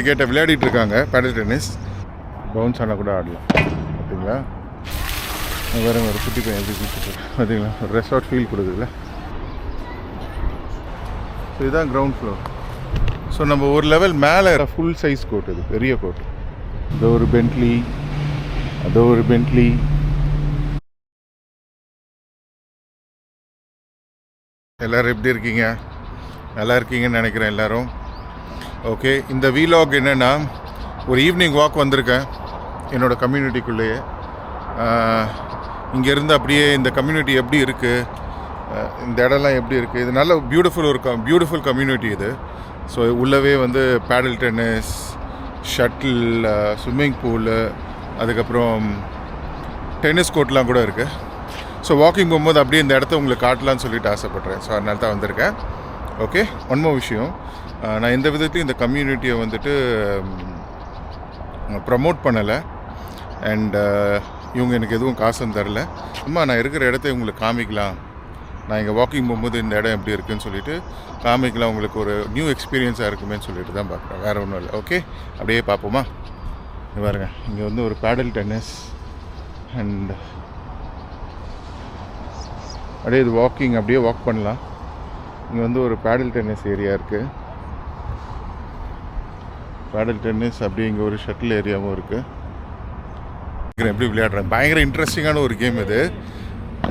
கிரிக்கெட்டை விளையாடிட்டு இருக்காங்க. பேடல் டென்னிஸ் பவுன்ஸ் ஆனால் கூட ஆடலாம். பார்த்தீங்களா, வேறு ஒரு குட்டி பையன் எப்படி குடிச்சிட்டு பார்த்தீங்களா, ஒரு ரெசார்ட் ஃபீல் கொடுக்குதுல்ல. ஸோ இதுதான் கிரவுண்ட் ஃப்ளோர். ஸோ நம்ம ஒரு லெவல் மேலே ஃபுல் சைஸ் கோர்ட், இது பெரிய கோர்ட். இதோ ஒரு பென்ட்லி, அதோ ஒரு பென்ட்லி. எல்லோரும் எப்படி இருக்கீங்க? நல்லா இருக்கீங்கன்னு நினைக்கிறேன் எல்லோரும். ஓகே, இந்த வீலாக் என்னென்னா, ஒரு ஈவினிங் வாக் வந்திருக்கேன் என்னோடய கம்யூனிட்டிக்குள்ளேயே. இங்கேருந்து அப்படியே இந்த கம்யூனிட்டி எப்படி இருக்குது, இந்த இடம்லாம் எப்படி இருக்குது, இது நல்ல பியூட்டிஃபுல் கம்யூனிட்டி இது. ஸோ உள்ளவே வந்து பேடல் டென்னிஸ், ஷட்டில், ஸ்விம்மிங் பூலு, அதுக்கப்புறம் டென்னிஸ் கோர்ட்லாம் கூட இருக்குது. ஸோ வாக்கிங் போகும்போது அப்படியே இந்த இடத்த உங்களுக்கு காட்டலான்னு சொல்லிட்டு ஆசைப்பட்றேன். ஸோ அதனால தான் வந்திருக்கேன். ஓகே, ஒன் மோர் விஷயம், நான் எந்த விதத்துலையும் இந்த கம்யூனிட்டியை வந்துட்டு ப்ரமோட் பண்ணலை. அண்ட் இவங்க எனக்கு எதுவும் காசும் தரல. சும்மா நான் இருக்கிற இடத்த உங்களுக்கு காமிக்கலாம், நான் இங்கே வாக்கிங் போகும்போது இந்த இடம் எப்படி இருக்குதுன்னு சொல்லிட்டு காமிக்கலாம், உங்களுக்கு ஒரு நியூ எக்ஸ்பீரியன்ஸாக இருக்குமேன்னு சொல்லிட்டு தான் பார்க்குறேன், வேறு ஒன்றும் இல்லை. ஓகே, அப்படியே பார்ப்போமா? இங்கே பாருங்க, இங்கே வந்து ஒரு பேடல் டென்னிஸ் அண்ட் அப்படியே இது வாக்கிங், அப்படியே வாக் பண்ணலாம். இங்கே வந்து ஒரு பேடல் டென்னிஸ் ஏரியா இருக்குது. பேடல் டென்னிஸ் அப்படியே இங்கே ஒரு ஷட்டில் ஏரியாவும் இருக்குது. எப்படி விளையாடுறேன், பயங்கர இன்ட்ரெஸ்டிங்கான ஒரு கேம் இது.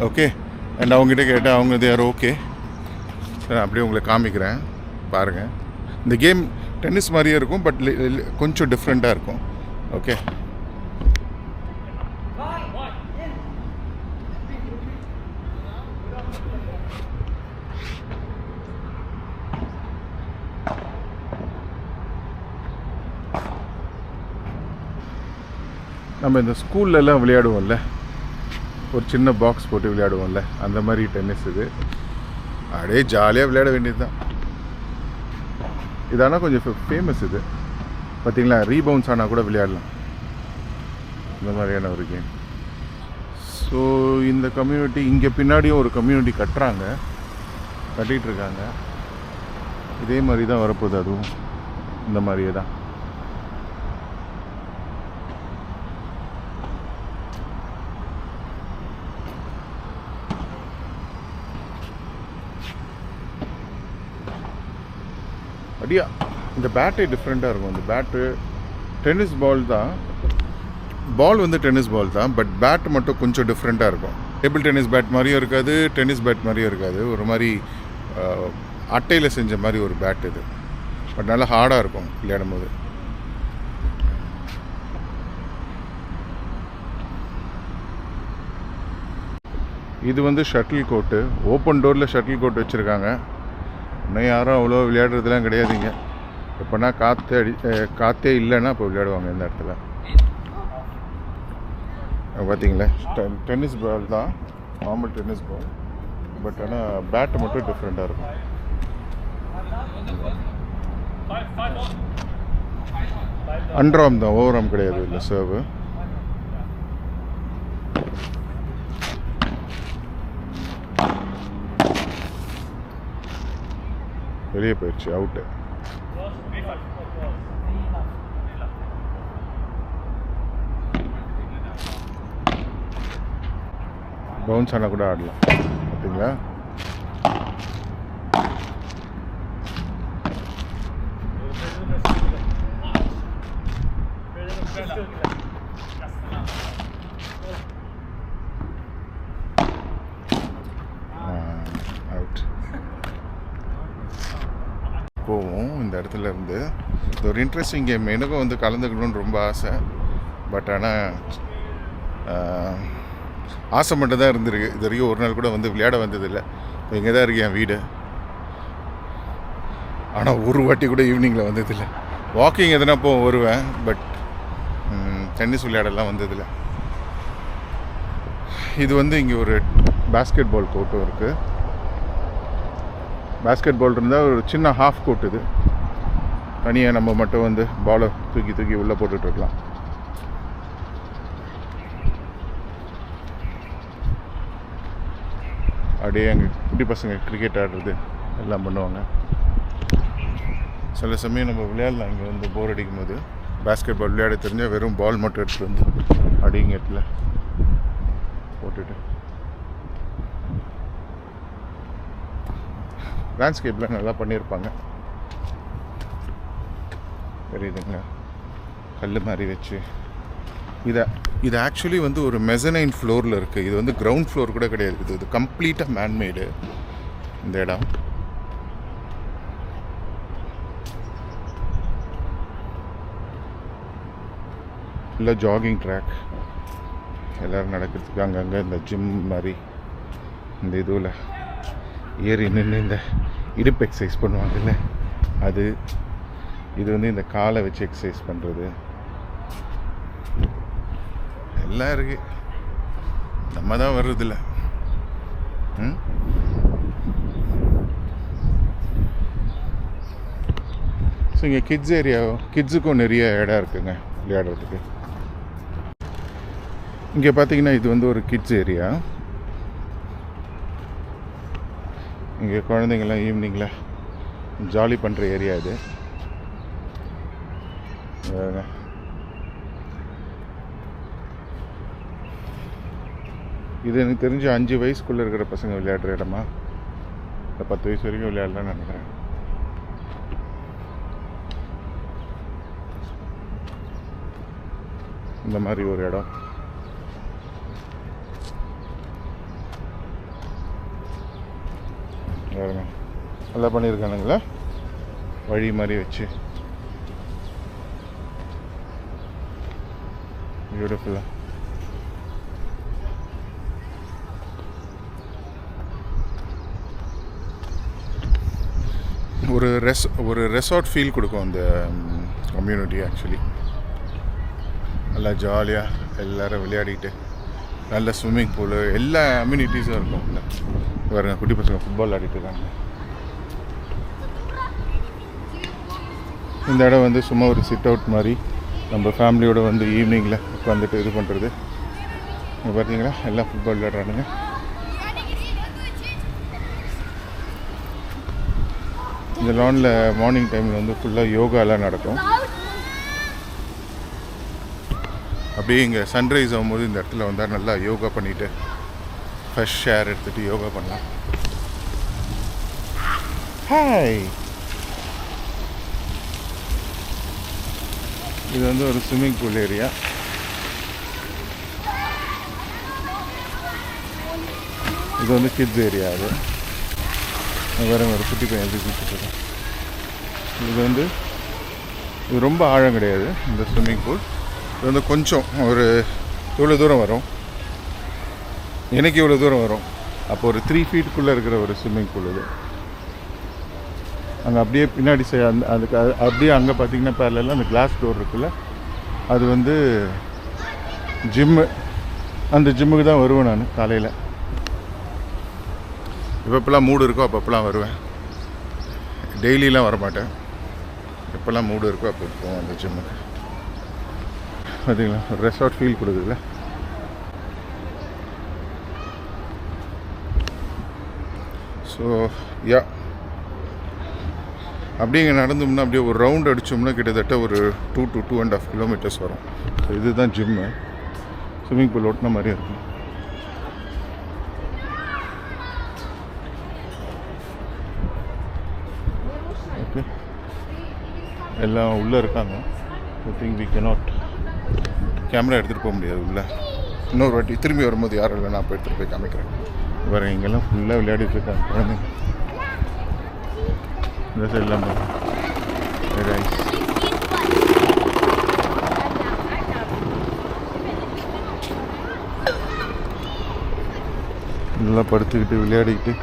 ஓகே, அண்ட் அவங்ககிட்ட கேட்டால் அவங்க இது யாரும் ஓகே, அப்படியே உங்களுக்கு காமிக்கிறேன் பாருங்கள். இந்த கேம் டென்னிஸ் மாதிரியே இருக்கும், பட் கொஞ்சம் டிஃப்ரெண்ட்டாக இருக்கும். ஓகே, நம்ம இந்த ஸ்கூல்லலாம் விளையாடுவோம்ல, ஒரு சின்ன பாக்ஸ் போட்டு விளையாடுவோம்ல, அந்த மாதிரி டென்னிஸ் இது. அப்படியே ஜாலியாக விளையாட வேண்டியது தான். இதானால் கொஞ்சம் ஃபேமஸ் இது. பார்த்திங்களா, ரீபவுன்ஸ் ஆனால் கூட விளையாடலாம், இந்த மாதிரியான ஒரு கேம். ஸோ இந்த கம்யூனிட்டி, இங்கே பின்னாடியும் ஒரு கம்யூனிட்டி கட்டிகிட்ருக்காங்க. இதே மாதிரி தான் வரப்போகுது, அதுவும் இந்த மாதிரியே தான். அப்படியா, இந்த பேட்டே டிஃப்ரெண்ட்டாக இருக்கும். இந்த பேட்டு டென்னிஸ் பால் தான், பால் வந்து டென்னிஸ் பால் தான், பட் பேட் மட்டும் கொஞ்சம் டிஃப்ரெண்ட்டாக இருக்கும். டேபிள் டென்னிஸ் பேட் மாதிரியும் இருக்காது, டென்னிஸ் பேட் மாதிரியும் இருக்காது. ஒரு மாதிரி அட்டையில் செஞ்ச மாதிரி ஒரு பேட் இது, பட் நல்லா ஹார்டாக இருக்கும் விளையாடும் போது. இது வந்து ஷட்டில் கோர்ட்டு, ஓப்பன் டோரில் ஷட்டில் கோர்ட் வச்சுருக்காங்க. இன்னும் யாரும் அவ்வளோ விளையாடுறதுலாம் கிடையாதுங்க. எப்போனா காற்றே இல்லைன்னா இப்போ விளையாடுவாங்க இந்த இடத்துல. பார்த்தீங்களா, டென்னிஸ் பால் தான், நார்மல் டென்னிஸ் பால், பட் ஆனால் பேட்டு மட்டும் டிஃப்ரெண்ட்டாக இருக்கும். அண்டர்ஆர்ம் தான், ஓவர்ஆர்ம் கிடையாது இல்லை சர்வு. வெளியே போயிடுச்சு, அவுட்டு. பவுன்ஸ் ஆனால் கூட ஆடலாம். பார்த்தீங்களா, அவுட். போவோம் இந்த இடத்துல இருந்து. இது ஒரு இன்ட்ரெஸ்டிங் கேம், எனக்கும் வந்து கலந்துக்கணும்னு ரொம்ப ஆசை. பட் ஆனால் ஆசை மட்டும் தான் இருந்திருக்கு. இது வரைக்கும் ஒரு நாள் கூட வந்து விளையாட வந்ததில்லை. இங்கே தான் இருக்கு என் வீடு. ஆனால் ஒரு வாட்டி கூட ஈவினிங்கில் வந்ததில்லை. வாக்கிங் எதுனா வருவேன், பட் டென்னிஸ் விளையாடலாம் வந்ததில்லை. இது வந்து இங்கே ஒரு பேஸ்கெட் பால் கோர்ட்டும் இருக்குது. பேஸ்கெட் பால் இருந்தால் ஒரு சின்ன ஹாஃப் கோர்ட் இது. தனியாக நம்ம மட்டும் வந்து பாலை தூக்கி உள்ளே போட்டுட்ருக்கலாம். அப்படியே எங்கள் குட்டி பசங்க கிரிக்கெட் ஆடுறது எல்லாம் பண்ணுவாங்க. சில சமயம் நம்ம விளையாடலாம் இங்கே வந்து போர் அடிக்கும் போது. பேஸ்கெட் பால் விளையாட தெரிஞ்சால் வெறும் பால் மட்டும் எடுத்துகிட்டு வந்து அடிங்க இடத்துல போட்டுட்டு. லேண்ட்ஸ்கேப்பில் நல்லா பண்ணியிருப்பாங்க, தெரியுதுங்களா, கல் மாதிரி வச்சு. இது ஆக்சுவலி வந்து ஒரு மெசனைன் ஃப்ளோரில் இருக்குது. இது வந்து கிரவுண்ட் ஃப்ளோர் கூட கிடையாது. இது கம்ப்ளீட்டாக மேன்மேடு இந்த இடம். இல்லை ஜாகிங் ட்ராக், எல்லோரும் நடக்கிறதுக்கு. அங்கங்கே இந்த ஜிம் மாதிரி இந்த இதுவில் ஏறி நின்று இந்த இடுப்பு எக்ஸசைஸ் பண்ணுவாங்கல்ல அது. இது வந்து இந்த காலை வச்சு எக்ஸசைஸ் பண்ணுறது எல்லாம் இருக்குது. நம்ம தான் வர்றதில்ல. ஸோ இங்கே கிட்ஸ் ஏரியா, கிட்ஸுக்கும் நிறைய இடம் இருக்குங்க விளையாடுறதுக்கு. இங்கே பார்த்தீங்கன்னா இது வந்து ஒரு கிட்ஸ் ஏரியா. இங்கே குழந்தைங்கள்லாம் ஈவினிங்கில் ஜாலி பண்ணுற ஏரியா இது. இது எனக்கு தெரிஞ்சு 5 வயசுக்குள்ளே இருக்கிற பசங்க விளையாடுற இடமா, இல்லை 10 வயசு வரைக்கும் விளையாடலான்னு நினைக்கிறேன். இந்த மாதிரி ஒரு இடம். நல்லா பண்ணியிருக்கானுங்களா, வழி மாதிரி வச்சு பியூட்டிஃபுல்லாக. ஒரு ரெசார்ட் ஃபீல் கொடுக்கும் அந்த கம்யூனிட்டி ஆக்சுவலி. நல்லா ஜாலியாக எல்லோரும் விளையாடிட்டு, நல்ல ஸ்விம்மிங் பூலு, எல்லா அம்யூனிட்டிஸும் இருக்கும். இல்லை பாருங்க, குட்டி பசங்க ஃபுட்பால் விளையாடிட்டு இருக்காங்க. இந்த இடம் வந்து சும்மா ஒரு சிட் அவுட் மாதிரி, நம்ம ஃபேமிலியோடு வந்து ஈவினிங்கில் உட்காந்துட்டு இது பண்ணுறது. இங்கே பார்த்தீங்களா எல்லாம் ஃபுட்பால் விளையாடுறானுங்க. இந்த லானில் மார்னிங் டைமில் வந்து ஃபுல்லாக யோகாலாம் நடக்கும். அப்படியே இங்கே சன்ரைஸ் ஆகும்போது இந்த இடத்துல வந்தால் நல்லா யோகா பண்ணிவிட்டு ஃப்ரெஷ் ஏர் எடுத்துகிட்டு யோகா பண்ணலாம். ஹாய், இது வந்து ஒரு ஸ்விம்மிங் பூல் ஏரியா. இது வந்து கிட்ஸ் ஏரியா. அது வேறு ஒரு குட்டி பையன் எப்படி குளிச்சுட்டு. இது ரொம்ப ஆழம் கிடையாது இந்த ஸ்விம்மிங் பூல். இது வந்து கொஞ்சம் ஒரு இவ்வளோ தூரம் வரும், எனக்கு இவ்வளோ தூரம் வரும். அப்போ ஒரு 3 ஃபீட்டுக்குள்ளே இருக்கிற ஒரு ஸ்விம்மிங் பூல் இது. அங்கே அப்படியே பின்னாடி அதுக்கு அப்படியே அங்கே பார்த்தீங்கன்னா பேரலாம் அந்த கிளாஸ் டோர் இருக்குல்ல, அது வந்து ஜிம்மு. அந்த ஜிம்முக்கு தான் வருவேன் நான் காலையில். எப்பப்பெல்லாம் மூடு இருக்கோ அப்பப்பெல்லாம் வருவேன். டெய்லியெலாம் வரமாட்டேன். எப்போல்லாம் மூடு இருக்கோ அப்போ போவோம் அந்த ஜிம்முக்கு. பார்த்தீங்களா, ஒரு ரெசார்ட் ஃபீல் கொடுக்குதுல்ல. ஸோ யா, அப்படியே இங்கே நடந்தோம்னா அப்படியே ஒரு ரவுண்ட் அடித்தோம்னா கிட்டத்தட்ட ஒரு 2 to 2.5 கிலோமீட்டர்ஸ் வரும். ஸோ இதுதான் ஜிம்மு. ஸ்விம்மிங் பூல் ஓட்டின மாதிரியே இருக்கும். ஓகே, எல்லாம் உள்ளே இருக்காங்க. I think we cannot camera எடுத்துகிட்டு போக முடியாது உள்ளே. இன்னொரு வாட்டி திரும்பி வரும்போது யாரும் இல்லை, நான் போய் எடுத்துகிட்டு போய் காமிக்கிறேன். வேறு இங்கெல்லாம் ஃபுல்லாக விளையாடிட்டு இருக்காங்க குழந்தைங்க. இந்த சைட்லாம் வெரி நைஸ். நல்லா படுத்துக்கிட்டு விளையாடிக்கிட்டு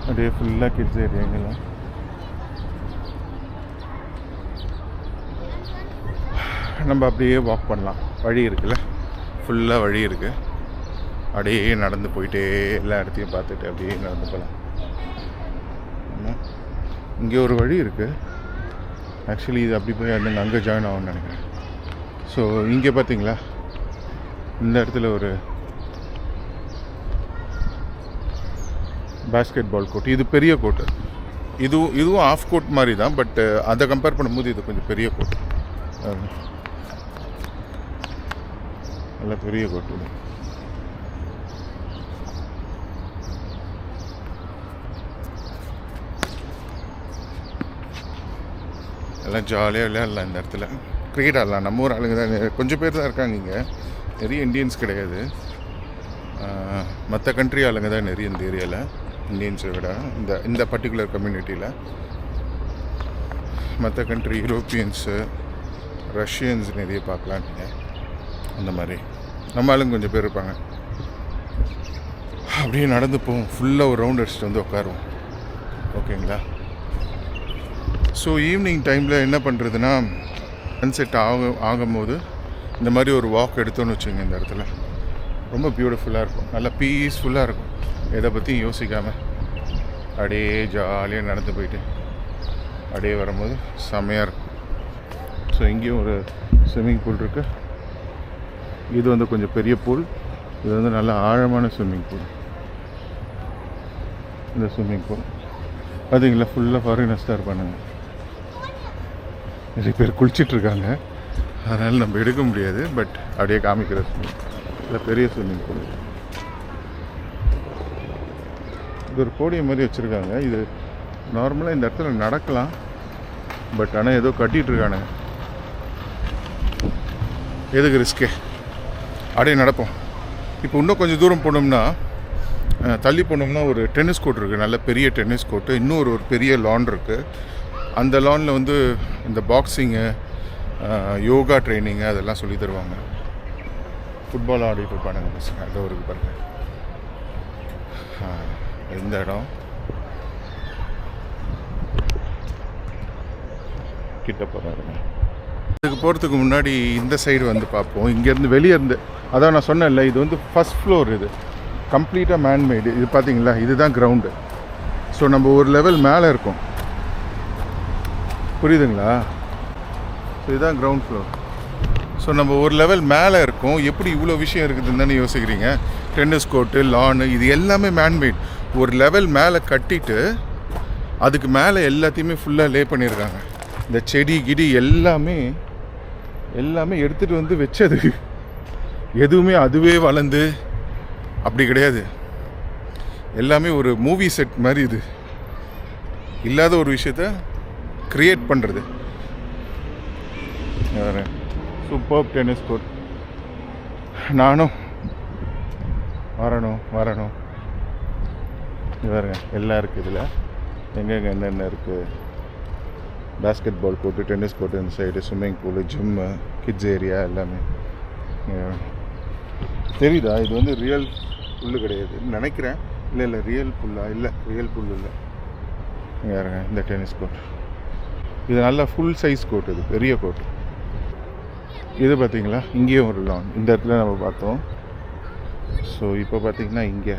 அப்படியே ஃபுல்லாக கிட்ஸ் ஏரியா. இங்கெல்லாம் நம்ம அப்படியே வாக் பண்ணலாம். வழி இருக்குல்ல, ஃபுல்லாக வழி இருக்குது. அப்படியே நடந்து போயிட்டே எல்லா இடத்தையும் பார்த்துட்டு அப்படியே நடந்து போகலாம். இங்கே ஒரு வழி இருக்குது ஆக்சுவலி. இது அப்படி போய் அந்த அங்கே ஜாயின் ஆகும்னு நினைக்கிறேன். ஸோ இங்கே பார்த்தீங்களா, இந்த இடத்துல ஒரு பேஸ்கெட் பால் கோர்ட். இது பெரிய கோர்ட்டு. இதுவும் ஆஃப் கோர்ட் மாதிரி தான், பட் அதை கம்பேர் பண்ணும்போது இது கொஞ்சம் பெரிய கோர்ட். நல்ல பெரிய கோர்ட் இது. எல்லாம் ஜாலியாக விளையாடலாம் இந்த இடத்துல. கிரிக்கெட் ஆடலாம். நம்ம ஊர் ஆளுங்க தான் கொஞ்சம் பேர் தான் இருக்காங்க இங்கே, நிறைய இந்தியன்ஸ் கிடையாது. மற்ற கண்ட்ரி ஆளுங்க தான் நிறைய இந்த ஏரியாவில், இந்தியன்ஸை விட இந்த பர்டிகுலர் கம்யூனிட்டியில். மற்ற கண்ட்ரி யூரோப்பியன்ஸு, ரஷ்யன்ஸ் நிறைய பார்க்கலாம் நீங்கள். அந்த மாதிரி நம்ம ஆளுங்க கொஞ்சம் பேர் இருப்பாங்க. அப்படியே நடந்து போவோம், ஃபுல்லாக ஒரு ரவுண்ட் அடிச்சுட்டு வந்து உட்காருவோம். ஓகேங்களா? ஸோ ஈவினிங் டைமில் என்ன பண்ணுறதுன்னா, சன்செட் ஆகும்போது இந்த மாதிரி ஒரு வாக் எடுத்தோன்னு வச்சுங்க, இந்த இடத்துல ரொம்ப பியூட்டிஃபுல்லாக இருக்கும். நல்லா பீஸ்ஃபுல்லாக இருக்கும். எதை பற்றியும் யோசிக்காமல் அப்படியே ஜாலியாக நடந்து போயிட்டு அப்படியே வரும்போது செம்மையாக இருக்கும். ஸோ இங்கேயும் ஒரு ஸ்விம்மிங் பூல் இருக்குது. இது வந்து கொஞ்சம் பெரிய பூல். இது வந்து நல்ல ஆழமான ஸ்விம்மிங் பூல். இந்த ஸ்விம்மிங் பூல் பார்த்தீங்களா, ஃபுல்லாக ஃபாரினர்ஸ் தான் இருப்பானுங்க. நிறைய பேர் குளிச்சிட்ருக்காங்க, அதனால் நம்ம எடுக்க முடியாது, பட் அப்படியே காமிக்கிற இல்லை பெரிய ஸ்விம்மிங் பூல். இது ஒரு போடியம் மாதிரி வச்சுருக்காங்க. இது நார்மலாக இந்த இடத்துல நடக்கலாம், பட் ஆனால் ஏதோ கட்டிகிட்ருக்கானுங்க. எதுக்கு ரிஸ்கே, அப்படியே நடப்போம். இப்போ இன்னும் கொஞ்சம் தூரம் போனோம்னா, தள்ளி போனோம்னா ஒரு டென்னிஸ் கோர்ட் இருக்குது, நல்ல பெரிய டென்னிஸ் கோர்ட்டு. இன்னும் ஒரு பெரிய லான் இருக்குது. அந்த லானில் வந்து இந்த பாக்ஸிங்கு, யோகா ட்ரைனிங்கு அதெல்லாம் சொல்லி தருவாங்க. ஃபுட்பால் ஆடிட்டு இருப்பானுங்க பசங்க. அது ஒரு பாருங்க, இந்த இடம் கிட்ட போகிறாருங்க. இதுக்கு போகிறதுக்கு முன்னாடி இந்த சைடு வந்து பார்ப்போம். இங்கேருந்து வெளியே இருந்து, அதான் நான் சொன்னேன்ல, இது வந்து ஃபஸ்ட் ஃப்ளோர். இது கம்ப்ளீட்டாக மேன்மேடு. இது பார்த்தீங்களா, இதுதான் கிரவுண்டு. ஸோ நம்ம ஒரு லெவல் மேலே இருக்கோம், புரியுதுங்களா? ஸோ இதுதான் கிரவுண்ட் ஃப்ளோர். ஸோ நம்ம ஒரு லெவல் மேலே இருக்கோம். எப்படி இவ்வளோ விஷயம் இருக்குதுன்னு தானே யோசிக்கிறீங்க. டென்னிஸ் கோர்ட்டு, லானு, இது எல்லாமே மேன்மேட். ஒரு லெவல் மேலே கட்டிட்டு அதுக்கு மேலே எல்லாத்தையுமே ஃபுல்லாக லே பண்ணியிருக்காங்க. இந்த செடி கிடி எல்லாமே எடுத்துகிட்டு வந்து வச்சது. எதுவுமே அதுவே வளர்ந்து அப்படி கிடையாது. எல்லாமே ஒரு மூவி செட் மாதிரி. இது இல்லாத ஒரு விஷயத்த க்ரியேட் பண்ணுறது. Super tennis court. நானும் வரணும். இது பாருங்க, எல்லாம் இருக்குது இதில். எங்கெங்கே என்னென்ன இருக்குது. Basketball court, tennis court, இந்த side swimming pool, gym, kids area எல்லாமே தெரியுதா. இது வந்து ரியல் புல்லு கிடையாதுன்னு நினைக்கிறேன். இல்லை ரியல் புல்லா? இல்லை, ரியல் புல் இல்லை. இங்கே பாருங்க, இந்த டென்னிஸ் கோர்ட். இது நல்லா ஃபுல் சைஸ் கோர்ட். இது பெரிய கோர்ட். இது பார்த்தீங்களா, இங்கேயும் ஒரு லான். இந்த இடத்துல நம்ம பார்த்தோம். ஸோ இப்போ பார்த்தீங்கன்னா இங்கே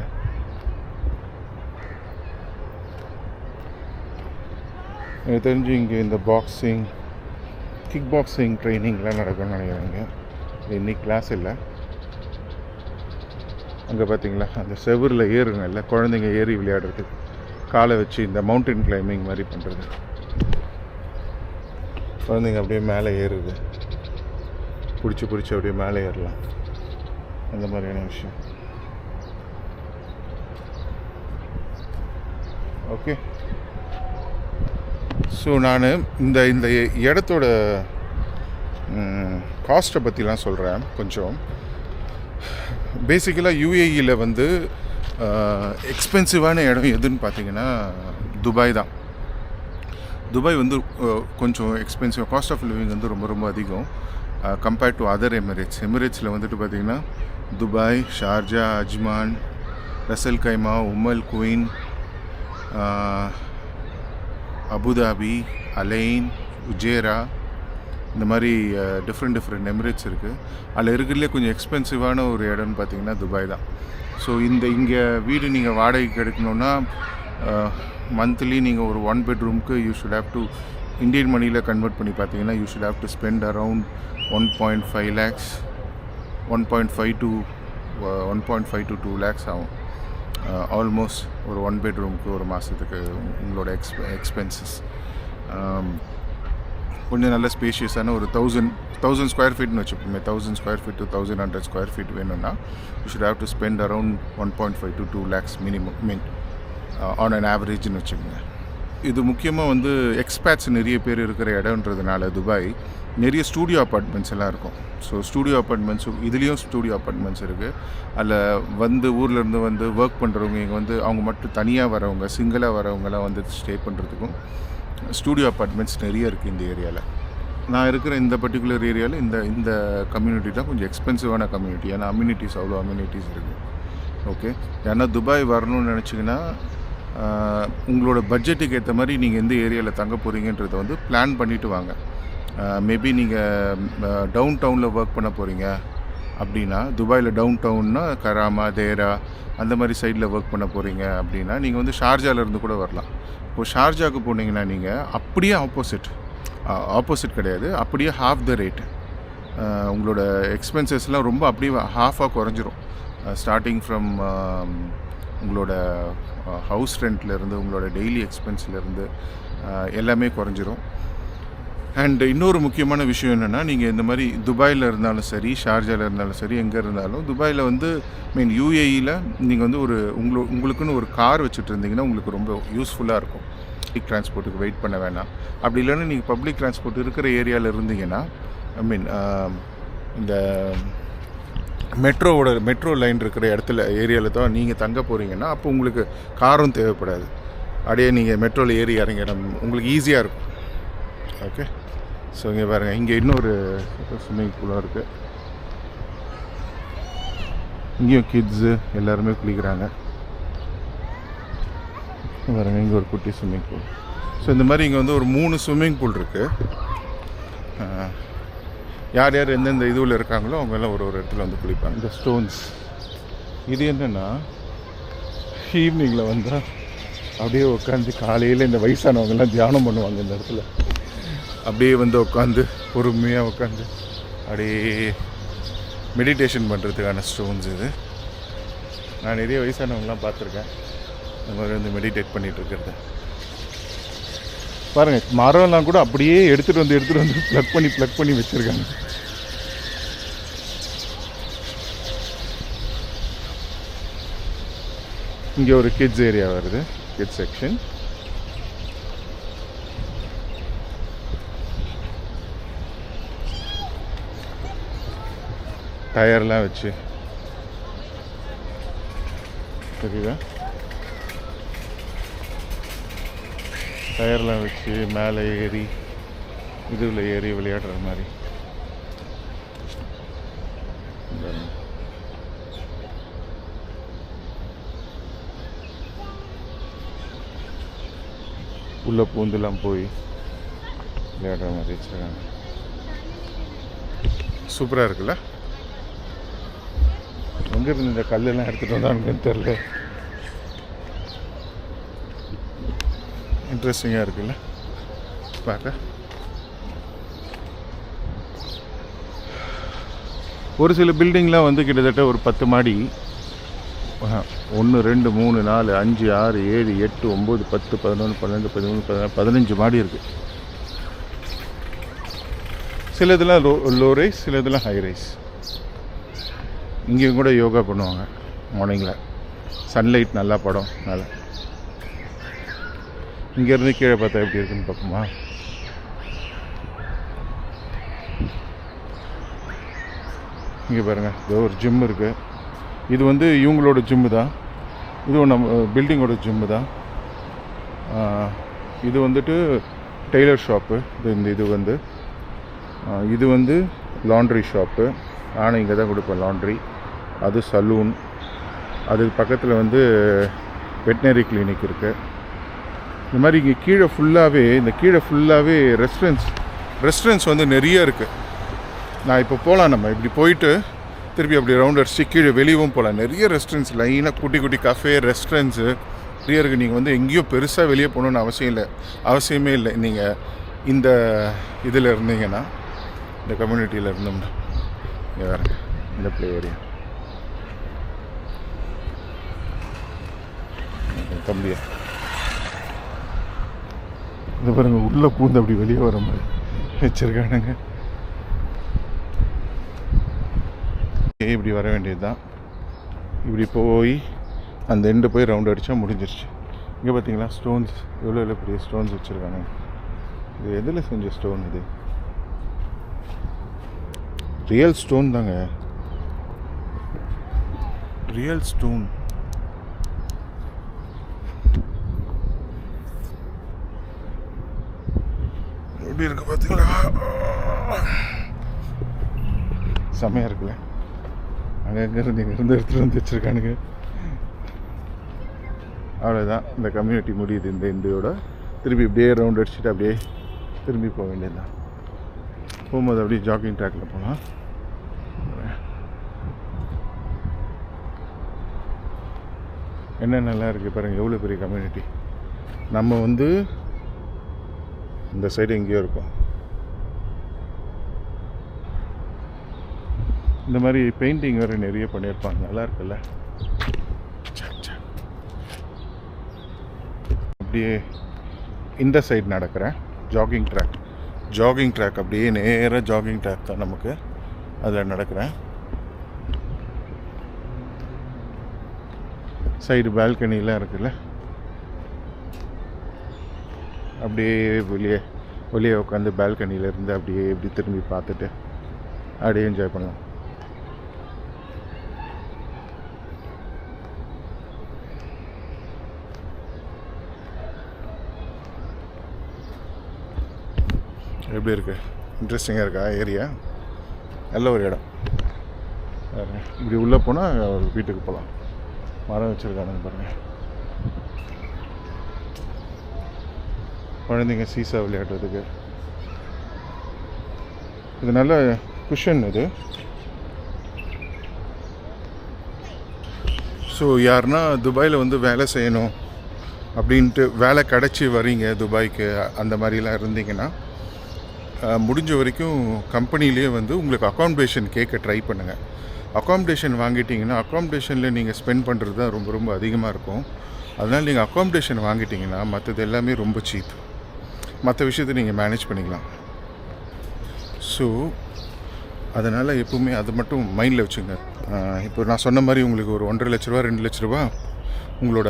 எனக்கு தெரிஞ்சு இங்கே இந்த பாக்ஸிங், கிக் பாக்ஸிங் ட்ரைனிங்லாம் நடக்கும்னு நினைக்கிறாங்க. இன்னைக்கு கிளாஸ் இல்லை. அங்கே பார்த்தீங்களா, அந்த செவரில் ஏறுங்கல்ல, குழந்தைங்க ஏறி விளையாடுறதுக்கு காலை வச்சு இந்த மவுண்டன் கிளைம்பிங் மாதிரி பண்ணுறது. குழந்தைங்க அப்படியே மேலே ஏறுது, பிடிச்சி அப்படியே மேலே ஏறலாம். அந்த மாதிரியான விஷயம். ஓகே. ஸோ நான் இந்த இடத்தோட காஸ்ட்டை பற்றிலாம் சொல்கிறேன் கொஞ்சம். பேசிக்கலாக யூஏஇயில் வந்து எக்ஸ்பென்சிவான இடம் எதுன்னு பார்த்தீங்கன்னா துபாய் தான். துபாய் வந்து கொஞ்சம் எக்ஸ்பென்சிவ். காஸ்ட் ஆஃப் லிவிங் வந்து ரொம்ப ரொம்ப அதிகம் கம்பேர்ட் டு அதர் எமிரேட்ஸ். எமிரேட்ஸில் வந்துட்டு பார்த்திங்கன்னா துபாய், ஷார்ஜா, அஜ்மான், ரசல் கைமா, உம்மல் குயின், அபுதாபி, அலைன், உஜேரா, இந்த மாதிரி டிஃப்ரெண்ட் எமிரேட்ஸ் இருக்குது. அதில் இருக்கிறதுலே கொஞ்சம் எக்ஸ்பென்சிவான ஒரு இடம்னு பார்த்திங்கன்னா துபாய் தான். ஸோ இங்கே வீடு நீங்கள் வாடகைக்கு எடுக்கணுன்னா மந்த்லி நீங்கள் ஒரு 1 bedroomக்கு you should have to, Indian மணியில் கன்வெர்ட் பண்ணி பார்த்தீங்கன்னா you should have to spend around 1.5 lakhs, 1.5 to 2 lakhs ஆகும். ஆல்மோஸ்ட் ஒரு 1 பெட்ரூமுக்கு ஒரு மாதத்துக்கு உங்களோட எக்ஸ்பென்சஸ். கொஞ்சம் நல்ல ஸ்பேஷியஸான ஒரு 1000 ஸ்கொயர் ஃபீட்னு வச்சுப்போமே, 1000 square feet to 1100 square feet வேணும்னா you should have to spend around 1.5 to 2 lakhs minimum on an ஆவரேஜ்னு வச்சுக்கோங்க. இது முக்கியமாக வந்து எக்ஸ்பேட்ஸ் நிறைய பேர் இருக்கிற இடம்ன்றதுனால துபாய் நிறைய ஸ்டூடியோ அப்பார்ட்மெண்ட்ஸ் எல்லாம் இருக்கும். ஸோ ஸ்டூடியோ அப்பார்ட்மெண்ட்ஸ் இதுலேயும் ஸ்டூடியோ அப்பார்ட்மெண்ட்ஸ் இருக்குது. அதில் ஊர்லேருந்து வந்து ஒர்க் பண்ணுறவங்க இங்கே வந்து அவங்க மட்டும் தனியாக வரவங்க, சிங்கிளாக வரவங்கலாம் வந்து ஸ்டே பண்ணுறதுக்கும் ஸ்டூடியோ அப்பார்ட்மெண்ட்ஸ் நிறைய இருக்குது இந்த ஏரியாவில். நான் இருக்கிற இந்த பர்டிகுலர் ஏரியாவில் இந்த கம்யூனிட்டி தான் கொஞ்சம் எக்ஸ்பென்சிவான கம்யூனிட்டி. ஏன்னா அம்யூனிட்டிஸ் இருக்குது. ஓகே, ஏன்னா துபாய் வரணும்னு நினச்சிங்கன்னா உங்களோட பட்ஜெட்டுக்கு ஏற்ற மாதிரி நீங்கள் எந்த ஏரியாவில் தங்க போகிறீங்கன்றதை வந்து பிளான் பண்ணிவிட்டு வாங்க. மேபி நீங்கள் டவுன் டவுனில் ஒர்க் பண்ண போகிறீங்க அப்படின்னா, துபாயில் டவுன் டவுன்னா கராமா, தேரா அந்த மாதிரி சைடில் ஒர்க் பண்ண போகிறீங்க அப்படின்னா நீங்கள் வந்து ஷார்ஜாவிலேருந்து கூட வரலாம். இப்போ ஷார்ஜாவுக்கு போனீங்கன்னா நீங்கள் அப்படியே ஆப்போசிட் கிடையாது, அப்படியே ஹாஃப் த ரேட். உங்களோட எக்ஸ்பென்சஸ்லாம் ரொம்ப அப்படியே ஹாஃபாக குறைஞ்சிரும். ஸ்டார்டிங் ஃப்ரம் உங்களோட ஹவுஸ் ரெண்ட்லேருந்து உங்களோட டெய்லி எக்ஸ்பென்ஸ்லேருந்து எல்லாமே குறைஞ்சிரும். அண்ட் இன்னொரு முக்கியமான விஷயம் என்னென்னா, நீங்கள் இந்த மாதிரி துபாயில் இருந்தாலும் சரி, ஷார்ஜாவில் இருந்தாலும் சரி, எங்கே இருந்தாலும் துபாயில் வந்து யூஏஇயில் நீங்கள் வந்து உங்களுக்குன்னு ஒரு கார் வச்சுட்டு இருந்தீங்கன்னா உங்களுக்கு ரொம்ப யூஸ்ஃபுல்லாக இருக்கும். பப்ளிக் டிரான்ஸ்போர்ட்டுக்கு வெயிட் பண்ண வேணாம். அப்படி இல்லைன்னா நீங்கள் பப்ளிக் டிரான்ஸ்போர்ட் இருக்கிற ஏரியாவில் இருந்தீங்கன்னா, இந்த மெட்ரோ லைன் இருக்கிற ஏரியாவில் தான் நீங்கள் தங்க போகிறீங்கன்னா அப்போ உங்களுக்கு காரும் தேவைப்படாது. அப்படியே நீங்கள் மெட்ரோவில் ஏறி இறங்கிடும், உங்களுக்கு ஈஸியாக இருக்கும். ஓகே, ஸோ இங்கே பாருங்கள், இங்கே இன்னொரு ஸ்விம்மிங் பூலும் இருக்குது. இங்கேயும் கிட்ஸு எல்லாருமே குளிக்கிறாங்க. பாருங்கள், இங்கே ஒரு குட்டி ஸ்விம்மிங் பூல். ஸோ இந்த மாதிரி இங்கே வந்து ஒரு 3 ஸ்விம்மிங் பூல் இருக்குது. யார் எந்தெந்த இதுவில் இருக்காங்களோ அவங்க எல்லாம் ஒரு இடத்துல வந்து குளிப்பாங்க. இந்த ஸ்டோன்ஸ் இது என்னென்னா, ஈவினிங்கில் வந்தால் அப்படியே உட்காந்து காலையில் இந்த வயசானவங்கெல்லாம் தியானம் பண்ணுவாங்க இந்த இடத்துல. அப்படியே வந்து உட்காந்து பொறுமையாக உட்காந்து அப்படியே மெடிடேஷன் பண்ணுறதுக்கான ஸ்டோன்ஸ் இது. நான் நிறைய வயசானவங்களாம் பார்த்துருக்கேன் இந்த மாதிரி வந்து மெடிடேட் பண்ணிகிட்டு இருக்கிறது. பாருங்கள், மரம்லாம் கூட அப்படியே எடுத்துகிட்டு வந்து ப்ளக் பண்ணி வச்சுருக்காங்க. இங்கே ஒரு கிட்ஸ் ஏரியா வருது, கிட்ஸ் செக்ஷன். டயர்லாம் வச்சு தெரியுதா, டயர்லாம் வச்சு மேலே ஏறி இதில் ஏறி விளையாடுற மாதிரி. உள்ளே பூந்துலாம் போய் விளையாடுற மாதிரி வச்சுருக்காங்க. சூப்பராக இருக்குல்ல. எங்கேருந்து இந்த கல்லெல்லாம் எடுத்துகிட்டு வந்தானுங்கன்னு தெரில. இன்ட்ரெஸ்டிங்காக இருக்குல்ல பார்க்க. ஒரு சில பில்டிங்லாம் வந்து கிட்டத்தட்ட ஒரு 10 மாடி, 1 2 3 4 5 6 7 8 9 10 11 12 13 15 மாடி இருக்குது. சில இதெல்லாம் லோ ரைஸ், சில இதெல்லாம் ஹை ரைஸ். இங்கேயும் கூட யோகா பண்ணுவாங்க மார்னிங்கில், சன்லைட் நல்லா படம் நல்லா. இங்கேருந்து கீழே பார்த்தா எப்படி இருக்குன்னு பார்ப்போமா. இங்கே பாருங்கள், இதோ ஒரு ஜிம் இருக்குது. இது வந்து இவங்களோட ஜிம்மு தான். இதுவும் நம்ம பில்டிங்கோட ஜிம்மு தான். இது வந்துட்டு டெய்லர் ஷாப்பு. இது வந்து லாண்ட்ரி ஷாப்பு. நானும் இங்கே தான் கொடுப்பேன் லாண்ட்ரி. அது சலூன். அதுக்கு பக்கத்தில் வந்து வெட்னரி கிளினிக் இருக்குது. இந்த மாதிரி இங்கே கீழே ஃபுல்லாகவே ரெஸ்டாரண்ட்ஸ் வந்து நிறைய இருக்குது. நான் இப்போ போகலாம், நம்ம இப்படி போயிட்டு திருப்பி அப்படி ரவுண்ட் அடிச்சு கீழே வெளியவும் போகலாம். நிறைய ரெஸ்டாரண்ட்ஸ் லைனாக குட்டி கஃபே ரெஸ்டாரண்ட்ஸு நிறைய இருக்குது. நீங்கள் வந்து எங்கேயும் பெருசாக வெளியே போகணுன்னு அவசியமே இல்லை. நீங்கள் இந்த இதில் இருந்தீங்கன்னா, இந்த கம்யூனிட்டியில் இருந்தோம்னா, இங்கே வேறு இந்த ப்ளே ஏரியா. பாருங்கள் கம்பியை. இது பாருங்கள் உள்ளே பூந்து அப்படி வெளியே வர மாதிரி வச்சுருக்கானுங்க. இப்படி வர வேண்டியது தான். இப்படி போய் அந்த எண்டு போய் ரவுண்ட் அடித்தா முடிஞ்சிருச்சு. இங்கே பார்த்தீங்களா ஸ்டோன்ஸ் எவ்வளோ பெரிய ஸ்டோன்ஸ் வச்சுருக்காங்க. இது எதில் செஞ்ச ஸ்டோன்? இது ரியல் ஸ்டோன் தாங்க, ரியல் ஸ்டோன். எப்படி இருக்கு பார்த்தீங்களா? செம்மையாக இருக்குல்ல. அங்கே இங்கேருந்து எடுத்துகிட்டு வந்து வச்சுருக்கானுங்க. அவ்வளோதான், இந்த கம்யூனிட்டி முடியுது இந்த இண்டியோட. திருப்பி இப்படியே ரவுண்ட் அடிச்சுட்டு அப்படியே திரும்பி போக வேண்டியது தான். போகும்போது அப்படியே ஜாக்கிங் ட்ராக்கில் போகலாம். என்ன நல்லா இருக்குது பாருங்கள், எவ்வளோ பெரிய கம்யூனிட்டி. நம்ம வந்து இந்த சைடு எங்கேயோ இருக்கும். இந்த மாதிரி பெயிண்டிங் வேறு நிறைய பண்ணியிருப்பாங்க, நல்லா இருக்குல்ல. அப்படியே இந்த சைடு நடக்கிறேன். ஜாகிங் ட்ராக் அப்படியே நேராக ஜாகிங் ட்ராக் தான் நமக்கு. அதில் நடக்கிறேன். சைடு பால்கனிலாம் இருக்குல்ல, அப்படியே வெளியே உட்காந்து பால்கனியிலேருந்து அப்படியே இப்படி திரும்பி பார்த்துட்டு அப்படியே என்ஜாய் பண்ணலாம். எப்படி இருக்கு? இன்ட்ரெஸ்டிங்காக இருக்கா ஏரியா? நல்ல ஒரு இடம். இப்படி உள்ளே போனால் ஒரு வீட்டுக்கு போகலாம். மரம் வச்சுருக்கானுங்க பாருங்கள். குழந்தைங்க சீசா விளையாடுறதுக்கு இது நல்ல குஷன் இது. ஸோ யாருன்னா துபாயில் வந்து வேலை செய்யணும் அப்படின்ட்டு வேலை கிடச்சி வரீங்க துபாய்க்கு, அந்த மாதிரிலாம் இருந்தீங்கன்னா முடிஞ்ச வரைக்கும் கம்பெனிலே வந்து உங்களுக்கு அக்காமடேஷன் கேட்க ட்ரை பண்ணுங்கள். அக்காமடேஷன் வாங்கிட்டிங்கன்னா அக்காமடேஷனில் நீங்கள் ஸ்பெண்ட் பண்ணுறது தான் ரொம்ப ரொம்ப அதிகமாக இருக்கும். அதனால் நீங்கள் அக்காமடேஷன் வாங்கிட்டிங்கன்னா மற்றது எல்லாமே ரொம்ப சீப். மற்ற விஷயத்தை நீங்கள் மேனேஜ் பண்ணிக்கலாம். ஸோ அதனால் எப்போவுமே அது மட்டும் மைண்டில் வச்சுங்க. இப்போ நான் சொன்ன மாதிரி உங்களுக்கு ஒரு 1.5 லட்ச ரூபா 2 லட்ச ரூபா உங்களோட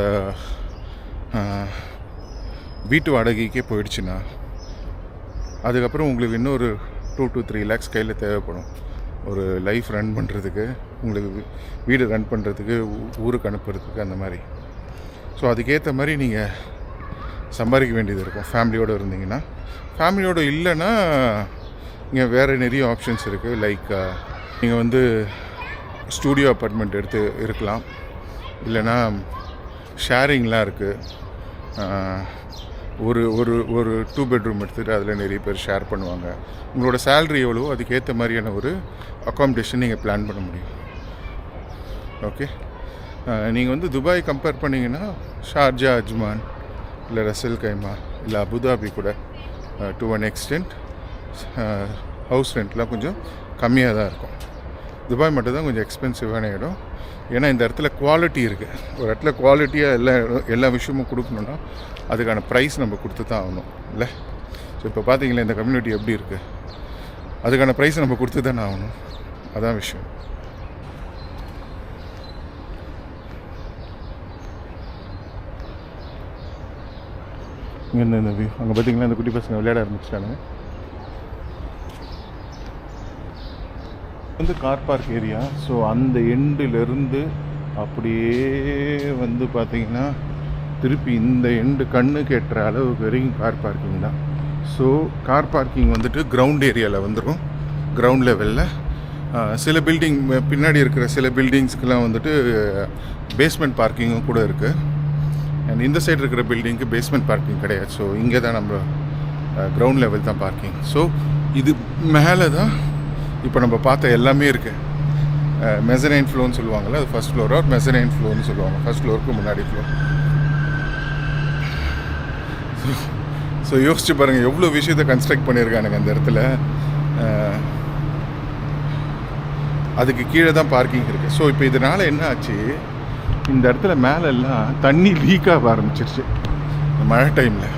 வீட்டு வாடகைக்கே போயிடுச்சுன்னா அதுக்கப்புறம் உங்களுக்கு இன்னொரு 2 to 3 lakhs கையில் தேவைப்படும். ஒரு லைஃப் ரன் பண்ணுறதுக்கு, உங்களுக்கு வீடு ரன் பண்ணுறதுக்கு, ஊருக்கு அனுப்புறதுக்கு, அந்த மாதிரி. ஸோ அதுக்கேற்ற மாதிரி நீங்கள் சம்பாதிக்க வேண்டியது இருக்கும் ஃபேமிலியோடு இருந்தீங்கன்னா. ஃபேமிலியோடு இல்லைன்னா இங்கே வேறு நிறைய ஆப்ஷன்ஸ் இருக்குது. லைக் நீங்கள் வந்து ஸ்டூடியோ அப்பார்ட்மெண்ட் எடுத்து இருக்கலாம். இல்லைன்னா ஷேரிங்லாம் இருக்குது. ஒரு ஒரு ஒரு 2 bedroom எடுத்துகிட்டு அதில் நிறைய பேர் ஷேர் பண்ணுவாங்க. உங்களோட சேலரி எவ்வளோ அதுக்கேற்ற மாதிரியான ஒரு அக்காமடேஷன் நீங்கள் பிளான் பண்ண முடியும். ஓகே, நீங்கள் வந்து துபாய் கம்பேர் பண்ணிங்கன்னா ஷார்ஜா, அஜ்மான், இல்லை ரசல் கைமா, இல்லை அபுதாபி கூட டு ஒன் எக்ஸ்டென்ட் ஹவுஸ் ரெண்ட்லாம் கொஞ்சம் கம்மியாக தான் இருக்கும். துபாய் மட்டும் தான் கொஞ்சம் எக்ஸ்பென்சிவான இடம். ஏன்னா இந்த இடத்துல குவாலிட்டி இருக்குது. ஒரு இடத்துல குவாலிட்டியாக எல்லா விஷயமும் கொடுக்கணுன்னா அதுக்கான ப்ரைஸ் நம்ம கொடுத்து தான் ஆகணும் இல்லை. ஸோ இப்போ பார்த்தீங்களா இந்த கம்யூனிட்டி எப்படி இருக்குது, அதுக்கான ப்ரைஸ் நம்ம கொடுத்து தானே ஆகணும். அதான் விஷயம். இங்கே இந்த வியூ அங்கே பார்த்தீங்களா இந்த குட்டி பசங்க விளையாட ஆரம்பிச்சிட்டானுங்க. வந்து கார் பார்க் ஏரியா. ஸோ அந்த எண்டுலேருந்து அப்படியே வந்து பார்த்திங்கன்னா திருப்பி இந்த எண்டு கண்ணுக்கு எட்டுற அளவுக்கு வரைக்கும் கார் பார்க்கிங் தான். ஸோ கார் பார்க்கிங் வந்துட்டு கிரவுண்ட் ஏரியாவில் வந்துடும். கிரவுண்ட் லெவலில் சில பில்டிங் பின்னாடி இருக்கிற சில பில்டிங்ஸ்க்கெலாம் வந்துட்டு பேஸ்மெண்ட் பார்க்கிங்கும் கூட இருக்குது. அண்ட் இந்த சைடு இருக்கிற பில்டிங்க்கு பேஸ்மெண்ட் பார்க்கிங் கிடையாது. ஸோ இங்கே தான் நம்ம கிரவுண்ட் லெவல் தான் பார்க்கிங். ஸோ இது மேலே தான் இப்போ நம்ம பார்த்த எல்லாமே இருக்குது. மெசனைன் ஃப்ளோன்னு சொல்லுவாங்கள்ல, அது ஃபஸ்ட் ஃப்ளோர். ஆர் மெசனைன் ஃப்ளோன்னு சொல்லுவாங்க, ஃபஸ்ட் ஃப்ளோருக்கு முன்னாடி ஃப்ளோர். ஸோ யோசிச்சு பாருங்கள் எவ்வளோ விஷயத்தை கன்ஸ்ட்ரக்ட் பண்ணியிருக்கானுங்க அந்த இடத்துல. அதுக்கு கீழே தான் பார்க்கிங் இருக்குது. ஸோ இப்போ இதனால் என்ன ஆச்சு, இந்த இடத்துல மேலெல்லாம் தண்ணி லீக் ஆக ஆரம்பிச்சிருச்சு இந்த மழை டைமில்.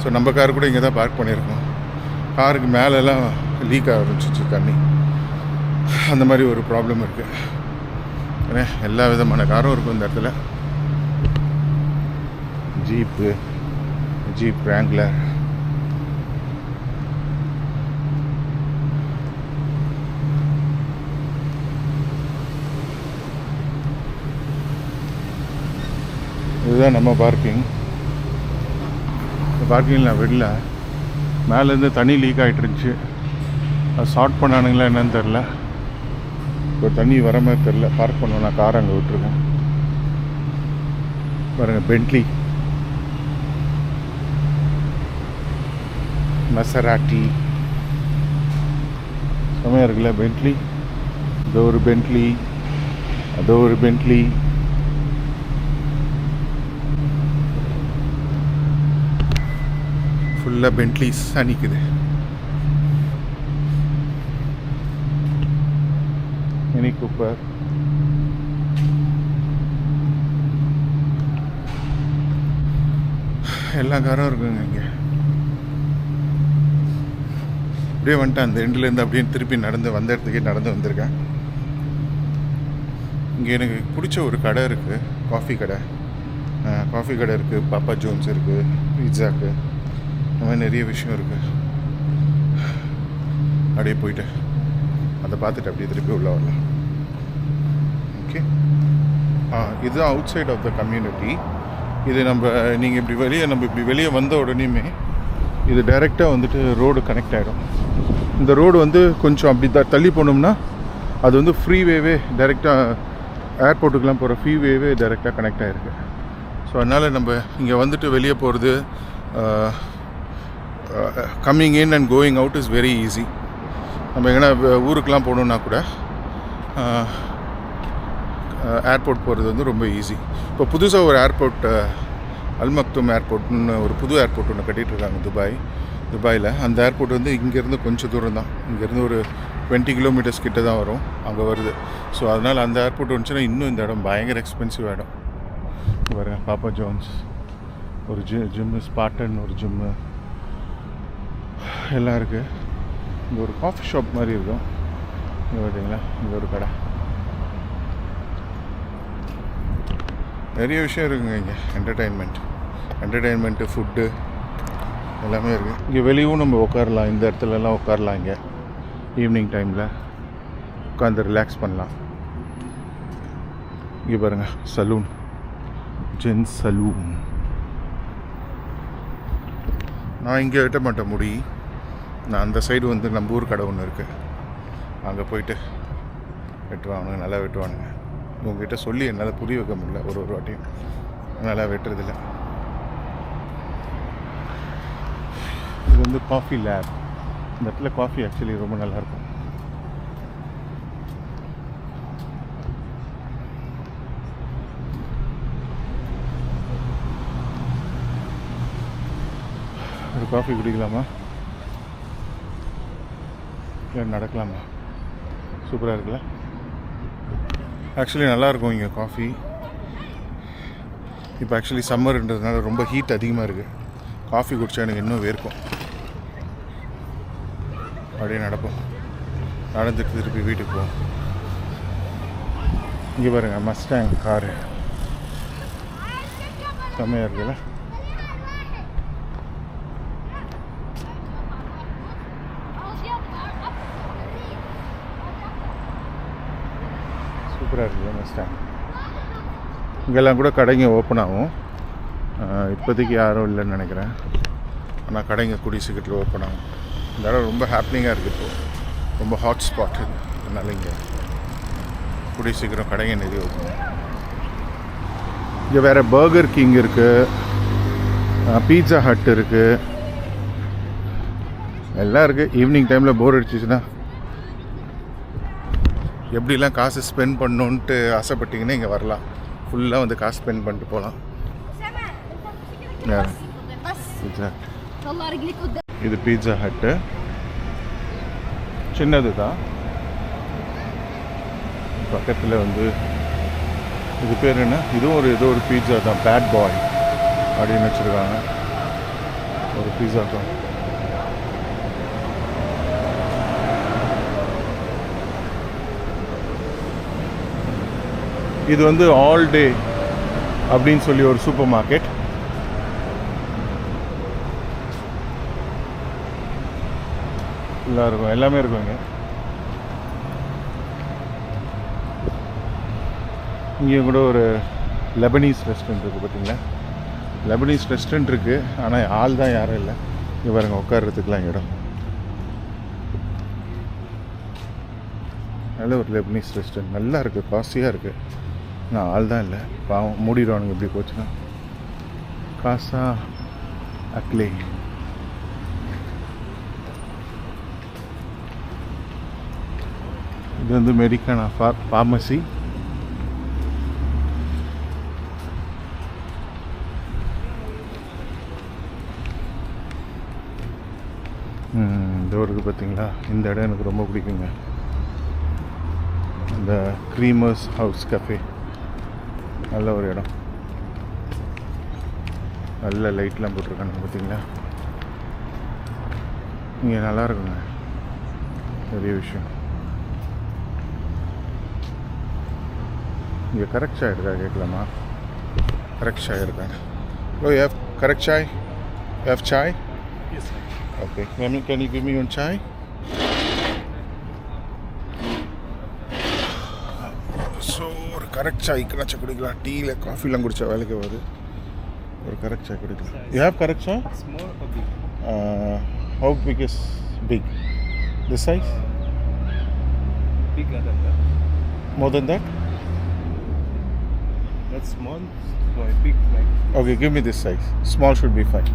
ஸோ நம்ம கார் கூட இங்கே தான் பார்க் பண்ணியிருக்கோம். காருக்கு மேலெல்லாம் லீக் ஆக ஆரம்பிச்சிருச்சு தண்ணி. அந்த மாதிரி ஒரு ப்ராப்ளம் இருக்குது. எல்லா விதமான காரும் இருக்கும் இந்த இடத்துல. ஜீப் Wrangler, இதுதான் நம்ம பார்க்கிங். இந்த பார்க்கிங்கில் நான் விடல, மேலேருந்து தண்ணி லீக் ஆகிட்டு இருந்துச்சு. அது ஷார்ட் பண்ணானுங்களா என்னன்னு தெரில. இப்போ தண்ணி வர மாதிரி தெரில. பார்க் பண்ணுவோம், நான் கார் அங்கே விட்டுருக்கேன். பாருங்கள், பென்ட்லி, மசராட்டி செம்மையாக இருக்குல்ல. பென்ட்லி, இதோ ஒரு பென்ட்லி, அதோ ஒரு பென்ட்லி. ஃபுல்லாக பென்ட்லிஸ் நிற்குது. மினி கூப்பர், எல்லா காரும் இருக்குங்க இங்கே. அப்படியே வந்துட்டேன், அந்த எண்டுலேருந்து அப்படியே திருப்பி வந்த இடத்துக்கே நடந்து வந்திருக்கேன். இங்கே எனக்கு பிடிச்ச ஒரு கடை இருக்குது, காஃபி கடை இருக்குது. பாப்பா ஜோன்ஸ் இருக்குது, பீட்சாக்கு, இந்த மாதிரி நிறைய விஷயம் இருக்குது. அப்படியே போயிட்டு அதை பார்த்துட்டு அப்படியே திருப்பி உள்ள வரலாம். ஓகே, இதுதான் outside of the community. இது நீங்கள் இப்படி வெளியே வந்த உடனேயுமே இது டைரெக்டாக வந்துட்டு ரோடு கனெக்ட் ஆகிடும். இந்த ரோடு வந்து கொஞ்சம் அப்படி தள்ளி போனோம்னா அது வந்து ஃப்ரீவேவே டைரெக்டாக ஏர்போர்ட்டுக்கெலாம் போகிற ஃப்ரீவேவே டைரெக்டாக கனெக்ட் ஆகிருக்கு. ஸோ அதனால் நம்ம இங்கே வந்துட்டு வெளியே போகிறது, coming in and going out is very easy. நம்ம எங்கன்னா ஊருக்கெலாம் போகணுன்னா கூட ஏர்போர்ட் போகிறது வந்து ரொம்ப ஈஸி. இப்போ புதுசாக ஒரு ஏர்போர்ட், அல் மக்தூம் ஏர்போர்ட்னு ஒரு புது ஏர்போர்ட் ஒன்று கட்டிகிட்ருக்காங்க துபாயில். அந்த ஏர்போர்ட் வந்து இங்கேருந்து கொஞ்சம் தூரம் தான், இங்கேருந்து ஒரு 20 கிலோமீட்டர்ஸ் கிட்ட தான் வரும், அங்கே வருது. ஸோ அதனால் அந்த ஏர்போர்ட் வந்துச்சுன்னா இன்னும் இந்த இடம் பயங்கர எக்ஸ்பென்சிவ் ஆகிடும். பாருங்க, பாப்பா ஜோன்ஸ் ஒரு ஜிம்மு, ஸ்பாட்டன் ஒரு ஜிம்மு எல்லாம் இருக்குது. இங்கே ஒரு காஃபி ஷாப் மாதிரி இருக்கும். இங்கே பார்த்தீங்களா, இங்கே ஒரு கடை. நிறைய விஷயம் இருக்குங்க இங்கே. என்டர்டெயின்மெண்ட்டு, ஃபுட்டு எல்லாமே இருக்குது. இங்கே வெளியும் நம்ம உட்காரலாம், இந்த இடத்துலலாம் உட்காரலாம். இங்கே ஈவினிங் டைமில் உட்காந்து ரிலாக்ஸ் பண்ணலாம். இங்கே பாருங்கள், சலூன், ஜென்ஸ் சலூன். நான் இங்கே வெட்ட மாட்டேன் முடி. நான் அந்த சைடு வந்து நம்ம ஊர் கடை ஒன்று இருக்குது, அங்கே போயிட்டு வெட்டுவானுங்க, நல்லா வெட்டுவானுங்க. உங்ககிட்ட சொல்லி என்னால் புரிய வைக்க முடியல, ஒரு வாட்டியும் நல்லா வெட்டுறதில்ல. இது வந்து காஃபி லேப். இந்த இடத்துல காஃபி ஆக்சுவலி ரொம்ப நல்லாயிருக்கும். ஒரு காஃபி குடிக்கலாமா, இல்லை நடக்கலாமா? சூப்பராக இருக்குல்ல. ஆக்சுவலி நல்லாயிருக்கும் இங்கே காஃபி. இப்போ ஆக்சுவலி சம்மர்ன்றதுனால ரொம்ப ஹீட் அதிகமாக இருக்குது. காஃபி குடித்தா எனக்கு இன்னும் வேர்க்கும். அப்படியே நடப்போம், நடந்துட்டு திருப்பி வீட்டுக்கு போவோம். இங்கே பாருங்கள், மஸ்டாங் காரு செம்மையாக இருக்குல்ல. சூப்பராக இருக்குது மஸ்டாங். இங்கெல்லாம் கூட கடைங்க ஓப்பன் ஆகும். இப்போதைக்கு யாரும் இல்லைன்னு நினைக்கிறேன், ஆனால் கடைங்க கூடிய சீக்கிரத்தில் ஓப்பன் ஆகும். இந்த இடம் ரொம்ப ஹாப்பினிங்காக இருக்குது. இப்போது ரொம்ப ஹாட் ஸ்பாட் இது, அதனால் இங்கே கூடிய சீக்கிரம் கடைங்க நிறைய ஓப்பன். இங்கே வேறு பர்கர் கிங் இருக்குது, பீட்சா ஹட் இருக்குது, எல்லாம் இருக்குது. ஈவினிங் டைமில் போர் அடிச்சிச்சுன்னா எப்படிலாம் காசு ஸ்பெண்ட் பண்ணணுன்ட்டு ஆசைப்பட்டிங்கன்னா இங்கே வரலாம். ஃபுல்லாக வந்து காசு ஸ்பெண்ட் பண்ணிட்டு போகலாம். இது பீட்சா ஹட்டு, சின்னது தான். பக்கத்தில் வந்து இது பேர் என்ன? இதுவும் ஏதோ ஒரு பீட்சா தான், பேட் பாய் அப்படின்னு வச்சுருக்காங்க. ஒரு பீட்சா தான். இது வந்து ஆல் டே அப்படின்னு சொல்லி ஒரு சூப்பர் மார்க்கெட். ஃபுல்லாக இருக்கும், எல்லாமே இருக்கும் இங்கே. இங்கே கூட ஒரு லெபனீஸ் ரெஸ்டாரண்ட் இருக்குது பார்த்தீங்களா? லெபனீஸ் ரெஸ்டாரண்ட் இருக்குது, ஆனால் ஆள் தான் யாரும் இல்லை. இங்கே பாருங்க, உட்கார்றதுக்குலாம் இடம். நல்ல ஒரு லெபனீஸ் ரெஸ்டாரண்ட், நல்லா இருக்குது, காஸ்ட்லியாக இருக்குது. நான் ஆள் தான் இல்லை, பாவம் மூடிடுவானுங்க எப்படி போச்சுன்னா. காசா அக்லே. இது வந்து மெடிக்கானா ஃபார்மசி. இந்த இருக்குது பார்த்தீங்களா? இந்த இடம் எனக்கு ரொம்ப பிடிக்குங்க. இந்த க்ரீமர்ஸ் ஹவுஸ் கஃபே நல்ல ஒரு இடம். நல்ல லைட்லாம் போட்டிருக்காங்க பார்த்தீங்களா? இங்கே நல்லா இருக்குங்க, பெரிய விஷயம். இங்கே கரெக்ட் சாய் இருக்கா கேட்கலாமா? கரெக்ட் சாய் இருக்கா? Hello, you have correct Sai? You have Sai? Yes, sir. Okay. Can you give me one chai? So ஒரு கரெக்ட் சாய் இக்கனாச்சும் குடிக்கலாம். டீயில் காஃபிலாம் குடித்தா வேலைக்கு வருது. ஒரு கரெக்ட் சாய் குடிக்கலாம். You have correct Sai? Small or big? How big is big? This size? Bigger than that. More than that? That's small, so big like. Okay, give me this size. Small should be fine.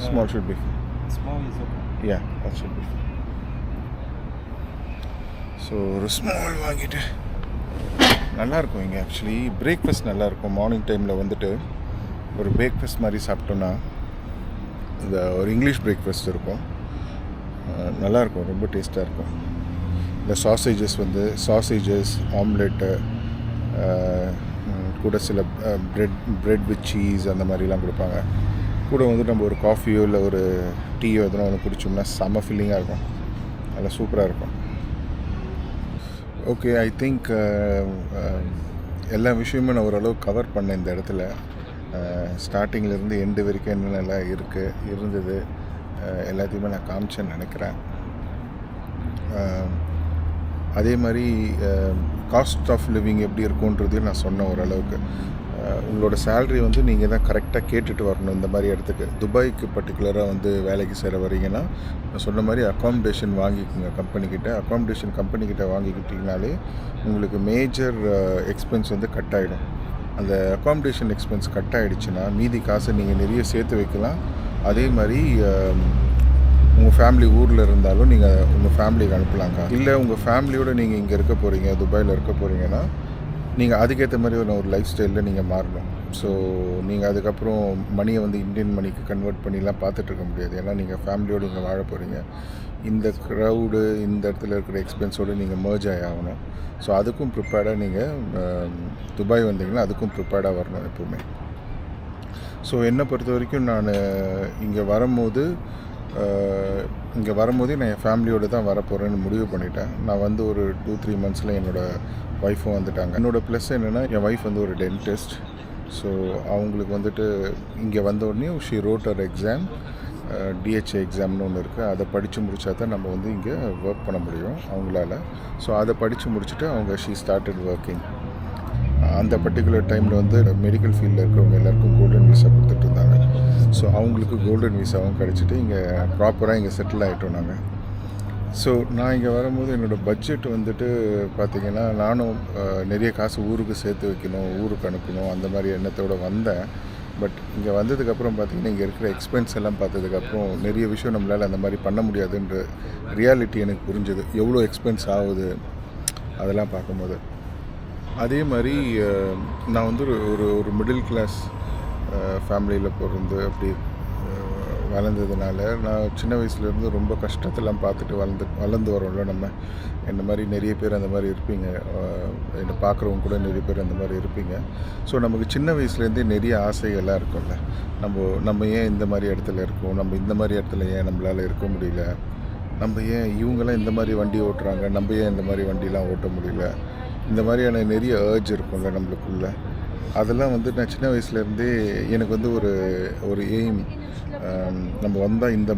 Small should be fine. Small is okay. Yeah, that should be fine. So ஒரு small வாங்கிட்டு நல்லாயிருக்கும். இங்கே actually breakfast நல்லாயிருக்கும். Morning டைமில் வந்துட்டு ஒரு breakfast மாதிரி சாப்பிட்டோன்னா இந்த ஒரு இங்கிலீஷ் பிரேக்ஃபாஸ்ட் இருக்கும், நல்லாயிருக்கும், ரொம்ப டேஸ்ட்டாக இருக்கும். இந்த சாசேஜஸ் ஆம்லெட்டு கூட சில ப்ரெட் வித் சீஸ் அந்த மாதிரிலாம் கொடுப்பாங்க. கூட வந்து நம்ம ஒரு காஃபியோ இல்லை ஒரு டீயோ எதனா ஒன்று குடித்தோம்னா செம்ம ஃபீலிங்காக இருக்கும், நல்லா சூப்பராக இருக்கும். ஓகே, ஐ திங்க் எல்லா விஷயமும் நான் ஓரளவு கவர் பண்ணேன் இந்த இடத்துல. ஸ்டார்டிங்கிலேருந்து எண்டு வரைக்கும் என்னென்னலாம் இருந்தது எல்லாத்தையுமே நான் காமிச்சேன்னு நினைக்கிறேன். அதே மாதிரி காஸ்ட் ஆஃப் லிவிங் எப்படி இருக்குன்றதையும் நான் சொன்னேன் ஓரளவுக்கு. உங்களோட சேல்ரி வந்து நீங்கள் தான் கரெக்டாக கேட்டுட்டு வரணும். இந்த மாதிரி இடத்துக்கு துபாய்க்கு பர்டிகுலராக வந்து வேலைக்கு சேர வரீங்கன்னா நான் சொன்ன மாதிரி அக்காமடேஷன் வாங்கிக்கோங்க கம்பெனிக்கிட்ட. அக்காமடேஷன் கம்பெனிக்கிட்ட வாங்கிக்கிட்டிங்கனாலே உங்களுக்கு மேஜர் எக்ஸ்பென்ஸ் வந்து கட் ஆகிடும். அந்த அக்காமடேஷன் எக்ஸ்பென்ஸ் கட் ஆகிடுச்சுன்னா மீதி காசை நீங்கள் நிறைய சேர்த்து வைக்கலாம். அதே மாதிரி உங்கள் ஃபேமிலி ஊரில் இருந்தாலும் நீங்கள் உங்கள் ஃபேமிலிக்கு அனுப்பலாங்க. இல்லை உங்கள் ஃபேமிலியோடு நீங்கள் இங்கே இருக்க போகிறீங்க, துபாயில் இருக்க போகிறீங்கன்னா நீங்கள் அதுக்கேற்ற மாதிரி ஒரு லைஃப் ஸ்டைலில் நீங்கள் மாறணும். ஸோ நீங்கள் அதுக்கப்புறம் மணியை வந்து இந்தியன் மணிக்கு கன்வெர்ட் பண்ணிலாம் பார்த்துட்ருக்க முடியாது. ஏன்னா நீங்கள் ஃபேமிலியோடு இங்கே வாழ போகிறீங்க. இந்த க்ரௌடு இந்த இடத்துல இருக்கிற எக்ஸ்பென்ஸோடு நீங்கள் மர்ஜ் ஆகணும். ஸோ அதுக்கும் ப்ரிப்பேர்டாக நீங்கள் துபாய் வந்தீங்கன்னா அதுக்கும் ப்ரிப்பேர்டாக வரணும் எப்போவுமே. ஸோ என்னை பொறுத்த வரைக்கும் நான் இங்கே வரும்போதே நான் என் ஃபேமிலியோடு தான் வரப்போகிறேன்னு முடிவு பண்ணிட்டேன். நான் வந்து ஒரு 2-3 மந்த்ஸில் என்னோடய ஒய்ஃபும் வந்துட்டாங்க. என்னோடய ப்ளஸ் என்னென்னா என் ஒய்ஃப் வந்து ஒரு டென்டிஸ்ட். ஸோ அவங்களுக்கு வந்துட்டு இங்கே வந்த உடனே ஷி ரோட் ஒரு எக்ஸாம், டிஹெச்ஏ எக்ஸாம்னு ஒன்று இருக்குது. அதை படித்து முடித்தா தான் நம்ம வந்து இங்கே ஒர்க் பண்ண முடியும் அவங்களால. ஸோ அதை படித்து முடிச்சுட்டு அவங்க ஷீ ஸ்டார்டட் ஒர்க்கிங். அந்த பர்டிகுலர் டைமில் வந்து மெடிக்கல் ஃபீல்டில் இருக்கிறவங்க எல்லாருக்கும் கோல்டன் விசா கொடுத்துட்டு இருந்தாங்க. ஸோ அவங்களுக்கு கோல்டன் விசாவும் கிடச்சிட்டு இங்கே ப்ராப்பராக இங்கே செட்டில் ஆகிட்டோம் நாங்கள். ஸோ நான் இங்கே வரும்போது என்னோடய பட்ஜெட் வந்துட்டு பார்த்திங்கன்னா நானும் நிறைய காசு ஊருக்கு சேர்த்து வைக்கணும், ஊருக்கு அனுப்பணும் அந்த மாதிரி எண்ணத்தோடு வந்தேன். பட் இங்கே வந்ததுக்கப்புறம் பார்த்திங்கன்னா இங்கே இருக்கிற எக்ஸ்பென்ஸ் எல்லாம் பார்த்ததுக்கப்புறம் நிறைய விஷயம் நம்மளால் அந்த மாதிரி பண்ண முடியாதுன்ற ரியாலிட்டி எனக்கு புரிஞ்சுது. எவ்வளோ எக்ஸ்பென்ஸ் ஆகுது அதெல்லாம் பார்க்கும்போது. அதே மாதிரி நான் வந்து ஒரு மிடில் கிளாஸ் ஃபேமிலியில் பிறந்து அப்படி வளர்ந்ததுனால நான் சின்ன வயசுலேருந்து ரொம்ப கஷ்டத்தெல்லாம் பார்த்துட்டு வளர்ந்து வரோம்ல நம்ம. இந்த மாதிரி நிறைய பேர் அந்த மாதிரி இருப்பீங்க, என்னை பார்க்குறவங்க கூட நிறைய பேர் அந்த மாதிரி இருப்பீங்க. ஸோ நமக்கு சின்ன வயசுலேருந்தே நிறைய ஆசைகள்லாம் இருக்கும்ல. நம்ம ஏன் இந்த மாதிரி இடத்துல இருக்கோம், நம்ம இந்த மாதிரி இடத்துல ஏன் நம்மளால் இருக்க முடியல, நம்ம ஏன் இவங்கெல்லாம் இந்த மாதிரி வண்டி ஓட்டுறாங்க, நம்ம ஏன் இந்த மாதிரி வண்டிலாம் ஓட்ட முடியல, இந்த மாதிரியான நிறைய ஏர்ஜ் இருக்கும்ல நம்மளுக்குள்ள. அதெல்லாம் வந்து நான் சின்ன வயசுலேருந்தே எனக்கு வந்து ஒரு எய்ம், நம்ம வந்தால் இந்த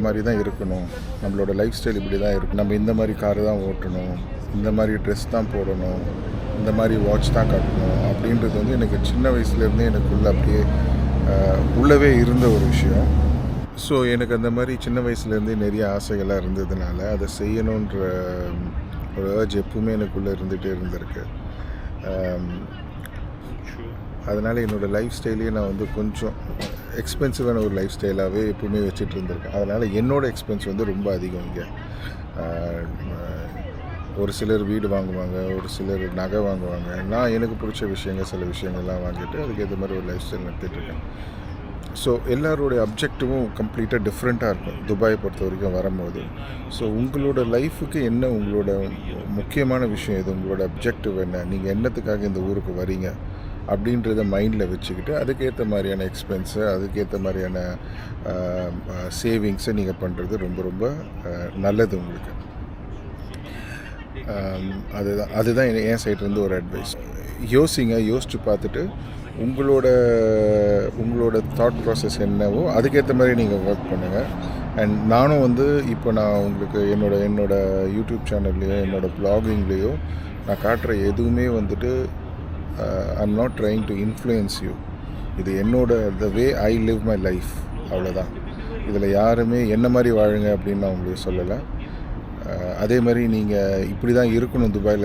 மாதிரி தான் இருக்கணும், நம்மளோட லைஃப் ஸ்டைல் இப்படி தான் இருக்கும், நம்ம இந்த மாதிரி காரு தான் ஓட்டணும், இந்த மாதிரி ட்ரெஸ் தான் போடணும், இந்த மாதிரி வாட்ச் தான் கட்டணும் அப்படின்றது வந்து எனக்கு சின்ன வயசுலேருந்தே எனக்குள்ளே அப்படியே உள்ளவே இருந்த ஒரு விஷயம். ஸோ எனக்கு அந்த மாதிரி சின்ன வயசுலேருந்தே நிறைய ஆசைகள்லாம் இருந்ததுனால அதை செய்யணுன்ற ஒரு ஏர்ஜ் எப்பவுமே எனக்குள்ளே இருந்துகிட்டே இருந்திருக்கு. அதனால் என்னோடய லைஃப் ஸ்டைலையே நான் வந்து கொஞ்சம் எக்ஸ்பென்சிவான ஒரு லைஃப் ஸ்டைலாகவே எப்பவுமே வச்சுட்டு இருந்திருக்கேன். அதனால் என்னோடய எக்ஸ்பென்ஸ் வந்து ரொம்ப அதிகம் இங்கே. ஒரு சிலர் வீடு வாங்குவாங்க, ஒரு சிலர் நகை வாங்குவாங்க. நான் எனக்கு பிடிச்ச சில விஷயங்கள்லாம் வாங்கிட்டு அதுக்கேற்ற மாதிரி ஒரு லைஃப் ஸ்டைல் நடத்திட்டுருக்கேன். ஸோ எல்லாரோடைய அப்ஜெக்டிவும் கம்ப்ளீட்டாக டிஃப்ரெண்ட்டாக இருக்கும் துபாயை பொறுத்த வரைக்கும் வரும்போது. ஸோ உங்களோட லைஃபுக்கு என்ன உங்களோட முக்கியமான விஷயம் எது, உங்களோட அப்ஜெக்டிவ் என்ன, நீங்கள் என்னத்துக்காக இந்த ஊருக்கு வரீங்க அப்படின்றத மைண்டில் வச்சுக்கிட்டு அதுக்கேற்ற மாதிரியான எக்ஸ்பென்ஸு, அதுக்கேற்ற மாதிரியான சேவிங்ஸை நீங்கள் பண்ணுறது ரொம்ப ரொம்ப நல்லது உங்களுக்கு. அதுதான் என் சைட்லேருந்து ஒரு அட்வைஸ். யோசிச்சு பார்த்துட்டு உங்களோட தாட் ப்ராசஸ் என்னவோ அதுக்கேற்ற மாதிரி நீங்கள் ஒர்க் பண்ணுங்கள். அண்ட் நானும் வந்து இப்போ நான் உங்களுக்கு என்னோட யூடியூப் சேனல்லையோ என்னோடய ப்ளாகிங்லேயோ நான் காட்டுற எதுவுமே வந்துட்டு I'm not trying to influence you. இது த வே ஐ லிவ் மை லைஃப், அவ்வளோதான். இதில் யாருமே என்ன மாதிரி வாழுங்க அப்படின்னு நான் உங்களுக்கு சொல்லலை. அதே மாதிரி நீங்கள் இப்படி தான் இருக்கணும் துபாயில்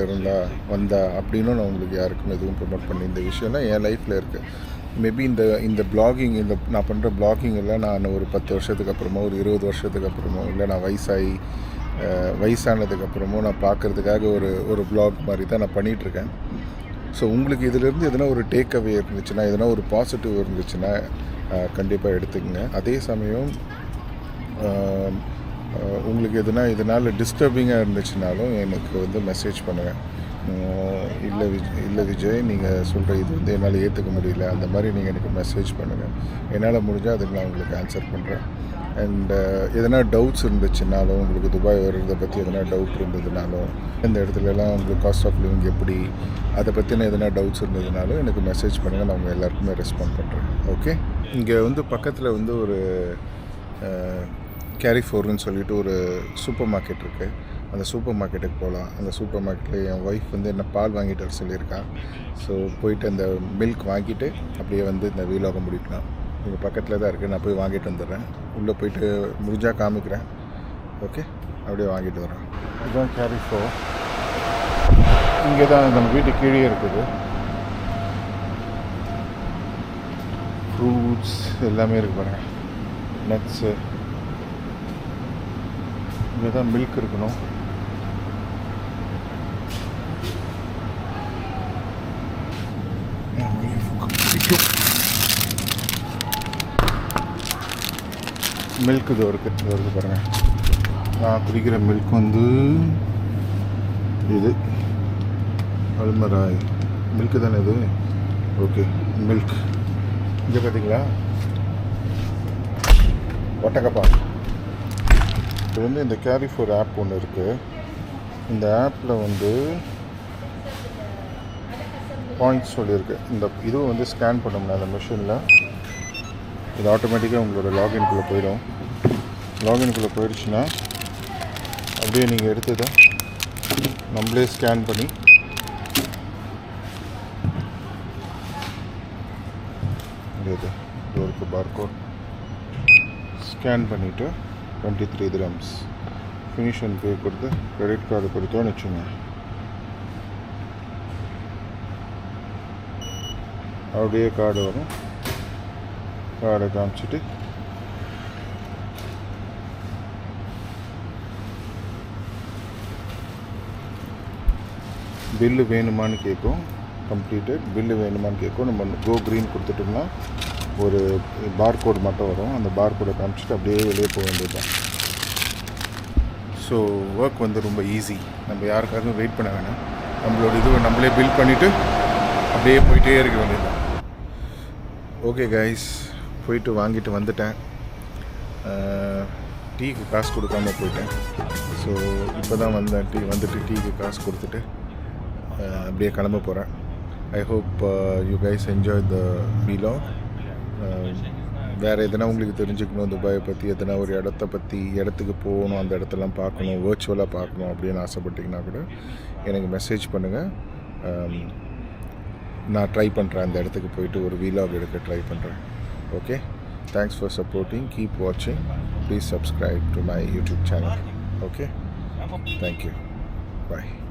வந்தா அப்படின்னும் நான் உங்களுக்கு யாருக்கும் எதுவும் ப்ரொமோட் பண்ணி இந்த விஷயம்லாம் என் லைஃப்பில் இருக்குது. மேபி இந்த ப்ளாகிங் நான் பண்ணுற ப்ளாகிங் எல்லாம் நான் ஒரு 10 வருஷத்துக்கு அப்புறமோ ஒரு 20 வருஷத்துக்கு அப்புறமோ இல்லை நான் வயசானதுக்கப்புறமோ நான் பார்க்குறதுக்காக ஒரு ப்ளாக் மாதிரி தான் நான் பண்ணிகிட்ருக்கேன். ஸோ உங்களுக்கு இதிலேருந்து எதனா ஒரு டேக் அவே இருந்துச்சுன்னா, எதனா ஒரு பாசிட்டிவ் இருந்துச்சுன்னா கண்டிப்பாக எடுத்துக்கங்க. அதே சமயம் உங்களுக்கு இதனால் டிஸ்டர்பிங்காக இருந்துச்சுனாலும் எனக்கு வந்து மெசேஜ் பண்ணுங்கள். இல்லை விஜய், நீங்கள் சொல்கிற இது வந்து என்னால் ஏற்றுக்க முடியல, அந்த மாதிரி நீங்கள் எனக்கு மெசேஜ் பண்ணுங்கள். என்னால் முடிஞ்சால் அதுக்கு நான் உங்களுக்கு ஆன்சர் பண்ணுறேன். அண்ட் எதனா டவுட்ஸ் இருந்துச்சுனாலும், உங்களுக்கு துபாய் வர்றதை பற்றி எதனா டவுட் இருந்ததுனாலும், இந்த இடத்துலலாம் உங்களுக்கு காஸ்ட் ஆஃப் லிவிங் எப்படி, அதை பற்றின எதனா டவுட்ஸ் இருந்ததுனாலும் எனக்கு மெசேஜ் பண்ணுங்கள். நான் உங்கள் எல்லாருக்குமே ரெஸ்பாண்ட் பண்ணுறேன். ஓகே. இங்கே வந்து பக்கத்தில் வந்து ஒரு கேரிஃபோர்னு சொல்லிட்டு ஒரு சூப்பர் மார்க்கெட் இருக்குது. அந்த சூப்பர் மார்க்கெட்டுக்கு போகலாம். அந்த சூப்பர் மார்க்கெட்டில் என் ஒய்ஃப் வந்து என்ன பால் வாங்கிட்டு வர சொல்லியிருக்கான். ஸோ போயிட்டு அந்த மில்க் வாங்கிட்டு அப்படியே வந்து இந்த வீலாகம் முடிக்கலாம். இங்கே பக்கத்தில் தான் இருக்குது. நான் போய் வாங்கிட்டு வந்துடுறேன். உள்ளே போயிட்டு முடிஞ்சால் காமிக்கிறேன். ஓகே, அப்படியே வாங்கிட்டு வரேன். இதுதான் கேரிஃபோர். இங்கே தான் நம்ம வீட்டு கீழே இருக்குது. ஃப்ரூட்ஸ் எல்லாமே இருக்குது பாருங்கள், நட்ஸு. இங்கே தான் மில்க் இருக்கணும். மில்க் இது இருக்குது பாருங்கள். நான் குடிக்கிற மில்க் வந்து இது அல்மராய் மில்க்கு தானே இது. Okay, milk. இங்கே பார்த்தீங்களா, ஒட்டக்கப்பால். இது வந்து இந்த கேரிஃபோர் ஆப் ஒன்று இருக்குது. இந்த ஆப்பில் வந்து பாயிண்ட்ஸ் சொல்லியிருக்கு. இதுவும் வந்து ஸ்கேன் பண்ணோம்னா அந்த மிஷினில் இது ஆட்டோமேட்டிக்காக உங்களோட லாகின்குள்ளே போயிடும். லாகின்குள்ளே போயிடுச்சுன்னா அப்படியே நீங்கள் எடுத்ததை நம்மளே ஸ்கேன் பண்ணி இது ஒரு பார்கோட் ஸ்கேன் பண்ணிவிட்டு 23 dirhams ஃபினிஷ் அண்ட் பே கொடுத்து கிரெடிட் கார்டு கொடுத்தோன்னு வச்சுங்க. அப்படியே கார்டு வரும். கார்டை காமிச்சிட்டு பில்லு வேணுமான்னு கேட்கும். கம்ப்ளீட்டட் பில்லு வேணுமான்னு கேட்கும். நம்ம கோ க்ரீன் கொடுத்துட்டோம்னா ஒரு பார் கோடு மட்டும் வரும். அந்த பார் கோடை காமிச்சிட்டு அப்படியே வெளியே போக வேண்டியதுதான். ஸோ ஒர்க் வந்து ரொம்ப ஈஸி. நம்ம யாருக்காகவும் வெயிட் பண்ண வேணாம். நம்மளோட இதுவை நம்மளே பில்ட் பண்ணிவிட்டு அப்படியே போயிட்டே இருக்க வேண்டியதுதான். ஓகே கைஸ், போயிட்டு வாங்கிட்டு வந்துட்டேன். டீக்கு காசு கொடுக்காம போயிட்டேன். ஸோ இப்போ தான் வந்தேன். வந்துட்டு டீக்கு காசு கொடுத்துட்டு அப்படியே கிளம்ப போகிறேன். I hope you guys enjoy the vlog. வேறு எதனா உங்களுக்கு தெரிஞ்சுக்கணும் துபாயை பற்றி, எதனா ஒரு இடத்துக்கு போகணும், அந்த இடத்தெல்லாம் பார்க்கணும், வர்ச்சுவலாக பார்க்கணும் அப்படின்னு ஆசைப்பட்டிங்கன்னா கூட எனக்கு மெசேஜ் பண்ணுங்கள். நான் ட்ரை பண்ணுறேன், அந்த இடத்துக்கு போயிட்டு ஒரு வீலாக் எடுக்க ட்ரை பண்ணுறேன். Okay, thanks for supporting. Keep வாட்சிங். Please subscribe to my YouTube channel. Okay, thank you. Bye.